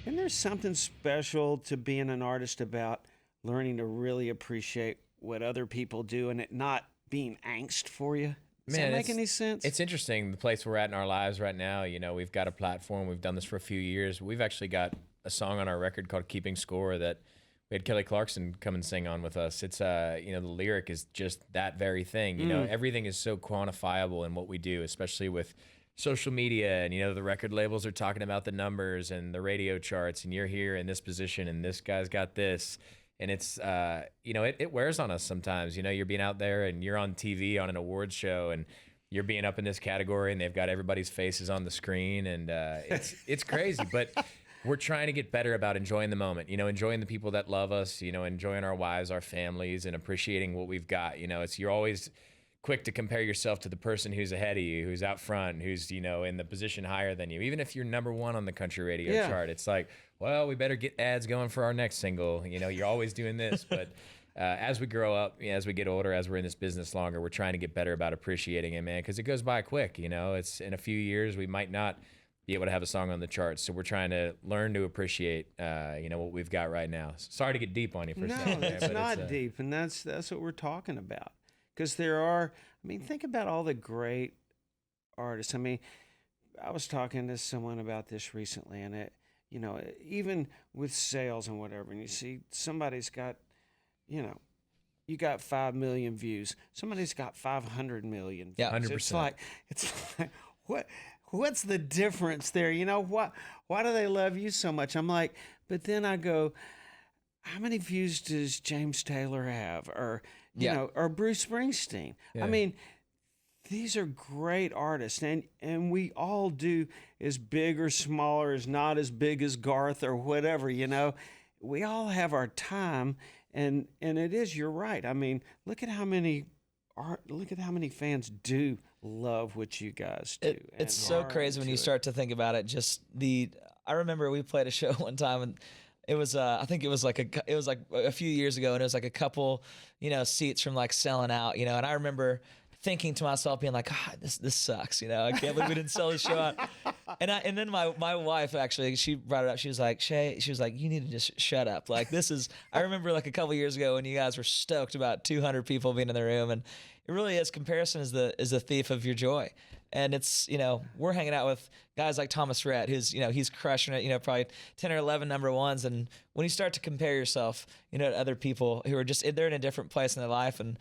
And there's something special to being an artist about learning to really appreciate what other people do and it not being angst for you. Does that make any sense? It's interesting, the place we're at in our lives right now. You know, we've got a platform. We've done this for a few years. We've actually got a song on our record called Keeping Score that we had Kelly Clarkson come and sing on with us. It's, you know, the lyric is just that very thing. You know, everything is so quantifiable in what we do, especially with social media. And, you know, the record labels are talking about the numbers and the radio charts, and you're here in this position and this guy's got this. And it's, you know, it wears on us sometimes. You know, you're being out there and you're on TV on an awards show and you're being up in this category and they've got everybody's faces on the screen. And it's crazy. But we're trying to get better about enjoying the moment, you know, enjoying the people that love us, you know, enjoying our wives, our families, and appreciating what we've got. You know, you're always quick to compare yourself to the person who's ahead of you, who's out front, who's, you know, in the position higher than you. Even if you're number one on the country radio chart, it's like, well, we better get ads going for our next single. You know, you're always doing this. But as we grow up, you know, as we get older, as we're in this business longer, we're trying to get better about appreciating it, man, because it goes by quick. You know, it's in a few years, we might not be able to have a song on the charts. So we're trying to learn to appreciate, you know, what we've got right now. Sorry to get deep on you for a second. No, it's not deep. And that's what we're talking about. Because there are, I mean, think about all the great artists. I mean, I was talking to someone about this recently, and it, you know, even with sales and whatever, and you see somebody's got, you know, you got 5 million views. Somebody's got 500 million views. Yeah, 100%. It's like what's the difference there? You know, why do they love you so much? I'm like, but then I go, how many views does James Taylor have? Or, you know, or Bruce Springsteen? Yeah. I mean, these are great artists, and we all do as big or smaller, as not as big as Garth or whatever, you know. We all have our time, and it is, you're right. I mean, look at how many fans do love what you guys do. It's so crazy when you start to think about it. I remember we played a show one time, and it was, I think it was like a few years ago, and it was like a couple, you know, seats from like selling out, you know, and I remember thinking to myself, being like, God, this sucks, you know, I can't believe we didn't sell the show out. And then my wife, actually, she brought it up. She was like, Shay, she was like, you need to just shut up. Like, I remember like a couple years ago when you guys were stoked about 200 people being in the room, and it really is, comparison is the thief of your joy. And it's, you know, we're hanging out with guys like Thomas Rhett, who's, you know, he's crushing it, you know, probably 10 or 11 number ones. And when you start to compare yourself, you know, to other people who are they're in a different place in their life. And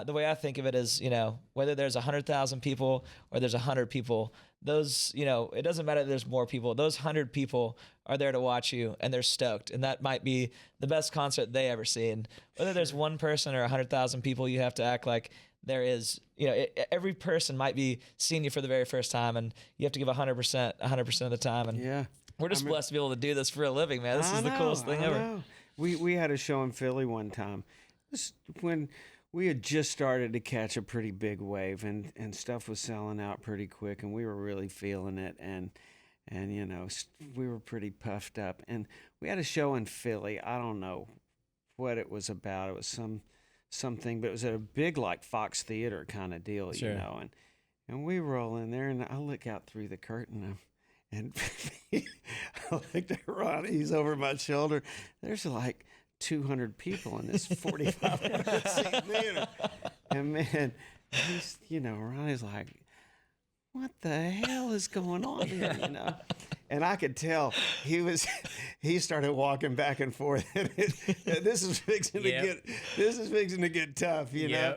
the way I think of it is, you know, whether there's 100,000 people or there's 100 people, those, you know, it doesn't matter if there's more people. Those 100 people are there to watch you, and they're stoked. And that might be the best concert they ever seen. Whether there's one person or 100,000 people, you have to act like there is, you know, every person might be seeing you for the very first time, and you have to give 100% of the time. And we're just blessed to be able to do this for a living, man. This is the coolest thing ever. We had a show in Philly one time. This when we had just started to catch a pretty big wave, and stuff was selling out pretty quick, and we were really feeling it, and you know, we were pretty puffed up. And we had a show in Philly. I don't know what it was about. It was something, but it was at a big, like, Fox Theater kind of deal, you know. And we roll in there, and I look out through the curtain, and I looked at Ronnie. He's over my shoulder. There's like 200 people in this 4,500 seat theater. And man, you know, Ronnie's like, what the hell is going on here, you know? And I could tell he started walking back and forth. This is fixing to get tough, you know?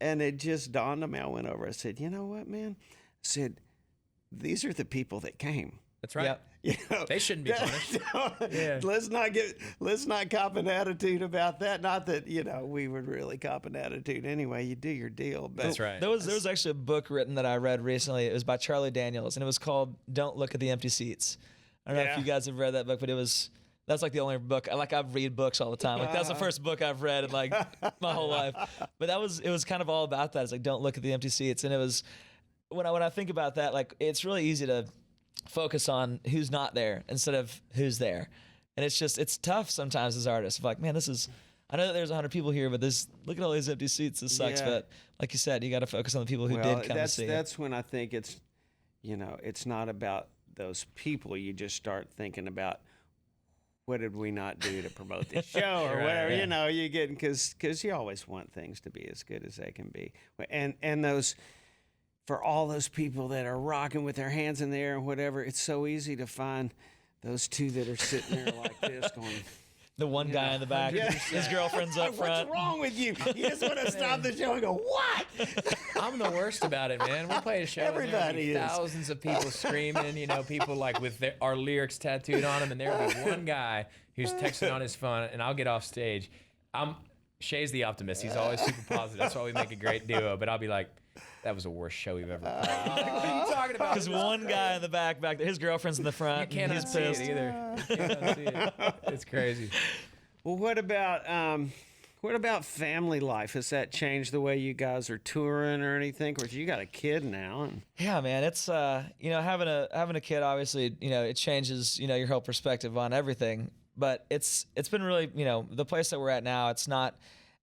And it just dawned on me. I went over, I said, you know what, man? I said, these are the people that came. That's right. Yep. You know, they shouldn't be punished. Let's not cop an attitude about that. Not that, you know, we would really cop an attitude anyway. You do your deal. But that's right. There was actually a book written that I read recently. It was by Charlie Daniels, and it was called "Don't Look at the Empty Seats." I don't know if you guys have read that book, but that's like the only book. I read books all the time. Like, that's the first book I've read in like my whole life. But it was kind of all about that. It's like, don't look at the empty seats. And it was when I think about that, like, it's really easy to focus on who's not there instead of who's there. And it's tough sometimes as artists. Like, man, I know that there's 100 people here, but look at all these empty seats. This sucks. Yeah. But like you said, you got to focus on the people who did come to see. That's when I think it's, you know, it's not about those people. You just start thinking about what did we not do to promote this show or whatever? Yeah. You know, you get because you always want things to be as good as they can be, and those. For all those people that are rocking with their hands in the air and whatever, it's so easy to find those two that are sitting there like this going. The one guy in the back, his girlfriend's up front. What's wrong with you? You just want to stop the show and go, what? I'm the worst about it, man. We play a show. Everybody is. Thousands of people screaming, you know, people like with our lyrics tattooed on them, and there'll be one guy who's texting on his phone, and I'll get off stage. Shay's the optimist. He's always super positive. That's why we make a great duo. But I'll be like, that was the worst show we've ever played. What are you talking about? Because one guy in the back there, his girlfriend's in the front. You cannot he's see pissed. it either. You cannot see it. It's crazy. Well, what about family life? Has that changed the way you guys are touring or anything? Or you got a kid now? Yeah, man, it's you know, having a kid, obviously, you know, it changes, you know, your whole perspective on everything. But it's been really, you know, the place that we're at now, it's not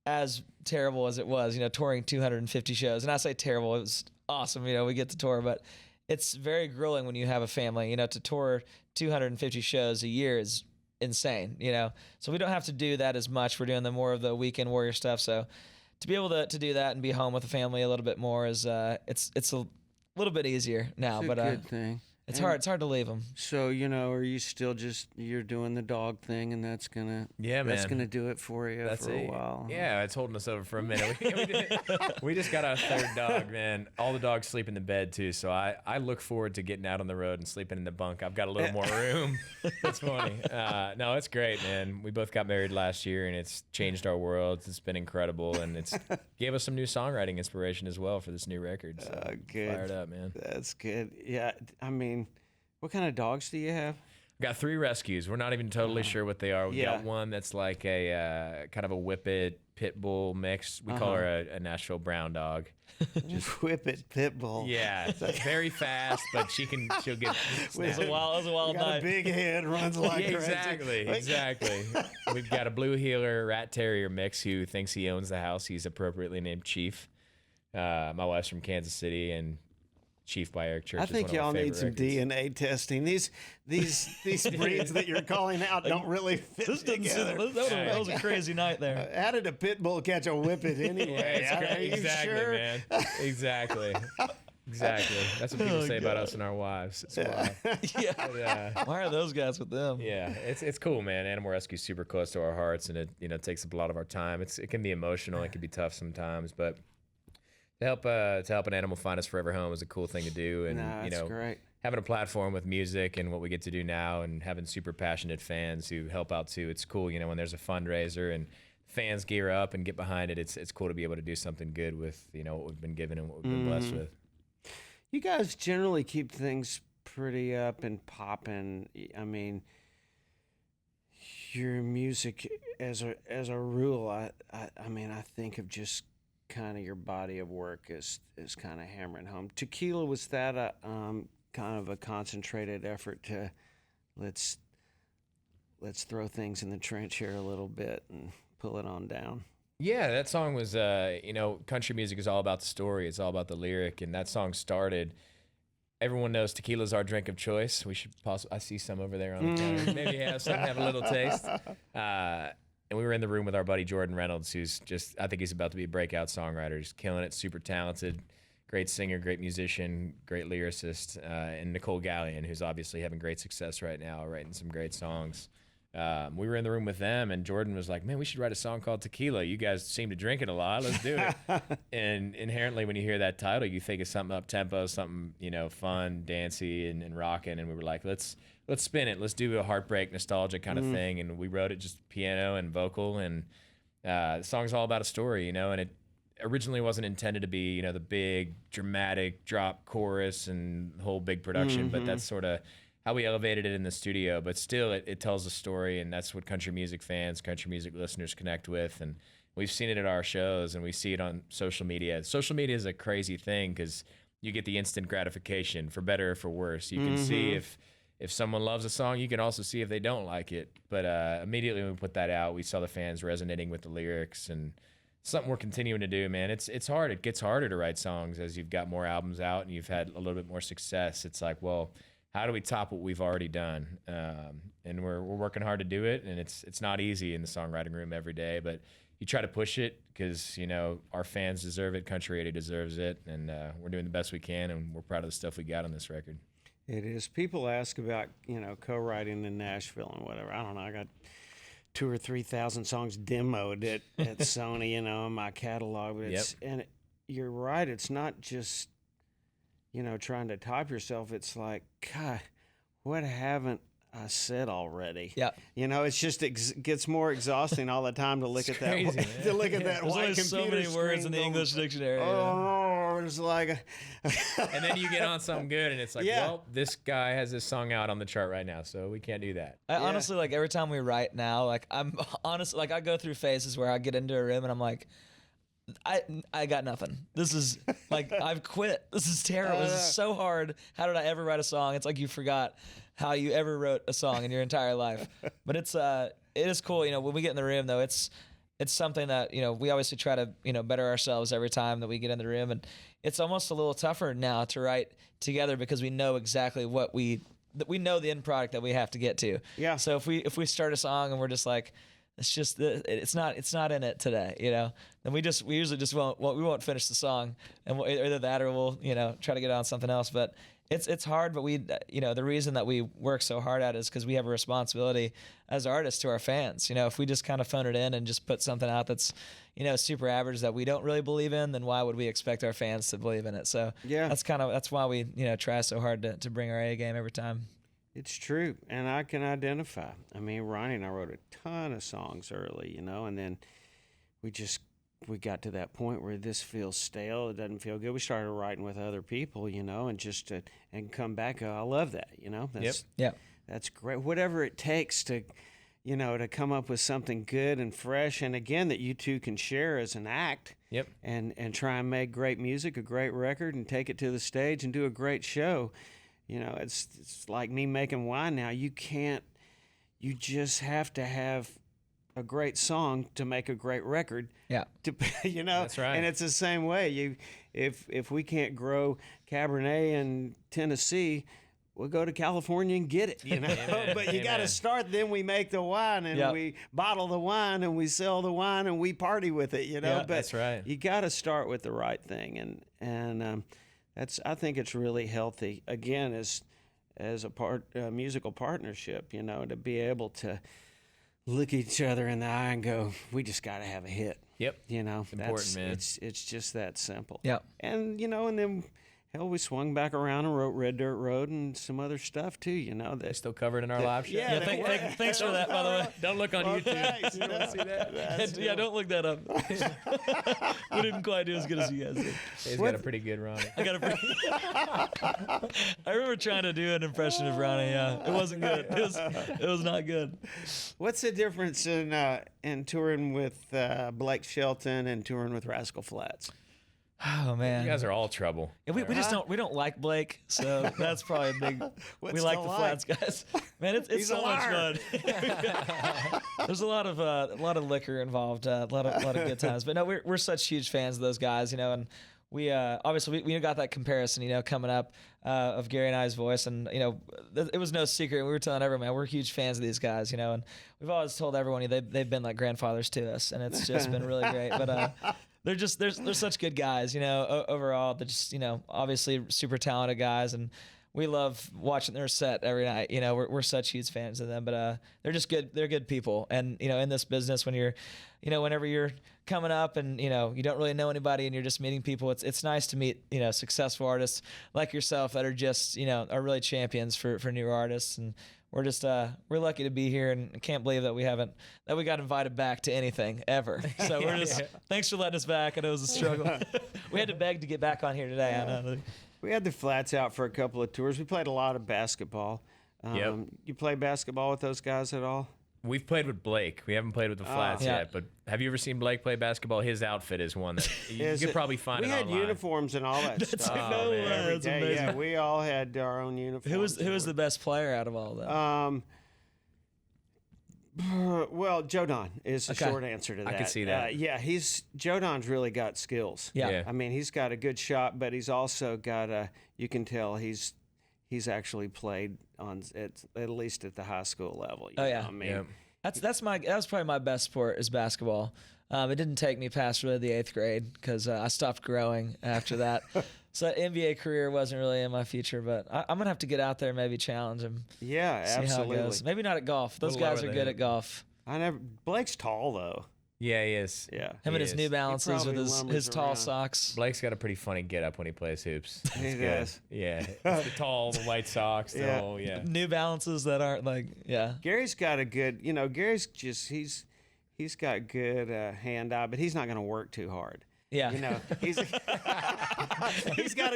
as terrible as it was, you know, touring 250 shows. And I say terrible, it was awesome, you know, we get to tour, but it's very grueling when you have a family, you know, to tour 250 shows a year is insane, you know. So we don't have to do that as much. We're doing more of the weekend warrior stuff. So to be able to do that and be home with the family a little bit more is it's a little bit easier now. It's but a good thing. It's hard. It's hard to leave them. So, you know, are you still you're doing the dog thing, and that's gonna do it for you for a while? Yeah, it's holding us over for a minute. We just got our third dog, man. All the dogs sleep in the bed too, so I look forward to getting out on the road and sleeping in the bunk. I've got a little more room. It's funny. No, it's great, man. We both got married last year, and it's changed our worlds. It's been incredible, and it's gave us some new songwriting inspiration as well for this new record. So good. Fired up, man. That's good. Yeah, I mean. What kind of dogs do you have? Got 3 rescues. We're not even totally sure what they are. We've got one that's like a kind of a whippet pit bull mix. We call her a Nashville brown dog. Just whippet pit bull. Yeah, very fast, but she'll get. It was a wild Got night. a big head, runs like Exactly. We've got a blue heeler rat terrier mix who thinks he owns the house. He's appropriately named Chief. My wife's from Kansas City, and Chief by Eric Church. I think y'all need some DNA testing. These breeds that you're calling out don't really fit together. That was a crazy night there. How did a pit bull catch a whippet anyway? Exactly, sure? man. Exactly. That's what people say about us and our wives. It's wild. Yeah. Why are those guys with them? Yeah, it's cool, man. Animal rescue is super close to our hearts, and it takes up a lot of our time. It can be emotional. It can be tough sometimes, but to help an animal find its forever home is a cool thing to do, and that's great. Having a platform with music and what we get to do now, and having super passionate fans who help out too. It's cool, when there's a fundraiser and fans gear up and get behind it. It's cool to be able to do something good with what we've been given and what we've been blessed with. You guys generally keep things pretty up and popping. I mean, your music as a rule, I mean, I think of just kind of your body of work is kind of hammering home. Tequila, was that a kind of a concentrated effort to let's throw things in the trench here a little bit and pull it on down? Yeah, that song was country music is all about the story. It's all about the lyric, and that song started. Everyone knows tequila's our drink of choice. We should I see some over there on the counter. Maybe have a little taste. And we were in the room with our buddy Jordan Reynolds, who's I think he's about to be a breakout songwriter. He's killing it, super talented, great singer, great musician, great lyricist. And Nicole Gallion, who's obviously having great success right now, writing some great songs. We were in the room with them, and Jordan was like, man, we should write a song called Tequila. You guys seem to drink it a lot. Let's do it. And inherently, when you hear that title, you think of something up-tempo, something, fun, dancey, and rocking. And we were like, let's spin it. Let's do a heartbreak, nostalgic kind of thing. And we wrote it just piano and vocal. And the song's all about a story, and it originally wasn't intended to be, the big, dramatic drop chorus and the whole big production. But that's sort of how we elevated it in the studio. But still, it tells a story, and that's what country music fans, country music listeners connect with. And we've seen it at our shows, and we see it on social media. Social media is a crazy thing because you get the instant gratification, for better or for worse. You can see if someone loves a song, you can also see if they don't like it. But immediately when we put that out, we saw the fans resonating with the lyrics, and something we're continuing to do, man. It's hard. It gets harder to write songs as you've got more albums out and you've had a little bit more success. It's like, well, how do we top what we've already done? And we're working hard to do it, and it's not easy in the songwriting room every day, but you try to push it because, you know, our fans deserve it, Country 80 deserves it, and we're doing the best we can, and we're proud of the stuff we got on this record. It is. People ask about, you know, co-writing in Nashville and whatever. I don't know. I got 2,000 or 3,000 songs demoed at Sony, you know, in my catalog. But it's, and you're right. It's not just, you know, trying to top yourself. It's like, God, what haven't I said already? Yeah. You know, it's just gets more exhausing all the time to look at crazy, that. To look at that There's white only computer so many words in the screen English dictionary. Oh, it's like. And then you get on something good, and it's like, well, this guy has this song out on the chart right now, so we can't do that. I honestly, like, every time we write now, like, I'm honest, like, I go through phases where I get into a room and I'm like, I got nothing. This is like, I've quit. This is terrible. This is so hard. How did I ever write a song? It's like you forgot how you ever wrote a song in your entire life. But it is cool. You know, when we get in the room though, it's something that, you know, we obviously try to, you know, better ourselves every time that we get in the room. And it's almost a little tougher now to write together because we know exactly what we know the end product that we have to get to. Yeah. So if we start a song and we're just like, it's not in it today, you know, then we usually just won't finish the song, and either that or we'll, you know, try to get on something else. But it's hard, but you know, the reason that we work so hard at it is because we have a responsibility as artists to our fans. You know, if we just kind of phone it in and just put something out that's, you know, super average that we don't really believe in, then why would we expect our fans to believe in it? So that's why we, you know, try so hard to bring our A game every time. It's true, and I can identify. I mean, Ronnie and I wrote a ton of songs early, you know, and then we got to that point where this feels stale. It doesn't feel good. We started writing with other people, you know, and and come back. I love that, you know. That's great. Whatever it takes to, you know, to come up with something good and fresh, and again that you two can share as an act. Yep. And try and make great music, a great record, and take it to the stage and do a great show. You know, it's like me making wine now. You just have to have a great song to make a great record. Yeah. You know, that's right. And it's the same way. If we can't grow Cabernet in Tennessee, we'll go to California and get it, you know. Amen. But you got to start, then we make the wine, and we bottle the wine, and we sell the wine, and we party with it, you know. Yeah, but that's right. You got to start with the right thing, and I think it's really healthy, again, as a musical partnership, you know, to be able to look each other in the eye and go, we just got to have a hit. Yep. You know, it's important, man. It's just that simple. Yeah. And, you know, and then, hell, we swung back around and wrote Red Dirt Road and some other stuff too, you know. It's still covered in our live show. Yeah, thanks for that, by the way. Don't look on YouTube. Thanks, You don't see that? Yeah, don't look that up. We didn't quite do as good as you guys did. He's got a pretty good Ronnie. I remember trying to do an impression of Ronnie. Yeah, it wasn't good. It was not good. What's the difference in touring with Blake Shelton and touring with Rascal Flatts? Oh man, You guys are all trouble. Yeah, we just don't like Blake, so that's probably a big. We like the Flats guys. Man, it's so much fun. There's a lot of liquor involved, a lot of good times. But no, we're such huge fans of those guys, you know, and we obviously we got that comparison, you know, coming up of Gary and I's voice, and you know, it was no secret. We were telling everyone, man, we're huge fans of these guys, you know, and we've always told everyone they've been like grandfathers to us, and it's just been really great. But they're such good guys, you know. Overall, they're just, you know, obviously super talented guys, and we love watching their set every night. You know, we're such huge fans of them. But they're just good. They're good people, and you know, in this business, when you're, you know, whenever you're coming up and you know you don't really know anybody and you're just meeting people, it's nice to meet, you know, successful artists like yourself that are just, you know, are really champions for new artists. And we're just we're lucky to be here, and can't believe that we got invited back to anything ever. So we're just thanks for letting us back. I know it was a struggle. We had to beg to get back on here today. I know. We had the Flats out for a couple of tours. We played a lot of basketball. You play basketball with those guys at all? We've played with Blake. We haven't played with the Flats yet, but have you ever seen Blake play basketball? His outfit is one that you could probably find it online. We had uniforms and all that stuff. That's amazing. Yeah, we all had our own uniforms. Who was the best player out of all of them? Well, Joe Don is the short answer to that. I can see that. Joe Don's really got skills. Yeah. I mean, he's got a good shot, but he's also got you can tell he's he's actually played on at least at the high school level. Oh, yeah. I mean, Yeah. That was probably my best sport is basketball. It didn't take me past really the 8th grade because I stopped growing after that. So that NBA career wasn't really in my future, but I'm gonna have to get out there, and maybe challenge him. yeah, See absolutely. how it goes. Maybe not at golf. Those Little guys lower are good than- at golf. Blake's tall though. Yeah, he is. Yeah, Him and He his is. New Balances with probably his lumbers tall around. socks. Blake's got a pretty funny get up when he plays hoops. He It's good. does. Yeah. It's the tall, the white socks, the Yeah. whole, yeah. New Balances that aren't like, yeah. Gary's got a good. Gary's just he's got good hand-eye, but he's not going to work too hard. Yeah. He's he's got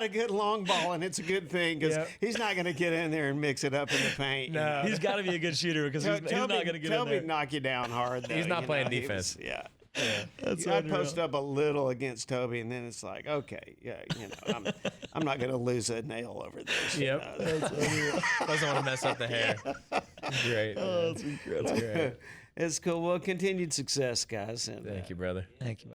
a good long ball, and it's a good thing because Yep. he's not going to get in there and mix it up in the paint. No. He's got to be a good shooter because he's not going to get in Toby there. knock you down hard. Though, He's not playing He was- defense. yeah. That's I unreal. post up a little against Toby, and then it's like, okay, yeah, I'm not going to lose a nail over this. Yep. Doesn't want to mess up the hair. Great. That's incredible. That's great. It's cool. Well, continued success, guys. And, Thank you, brother. Thank you.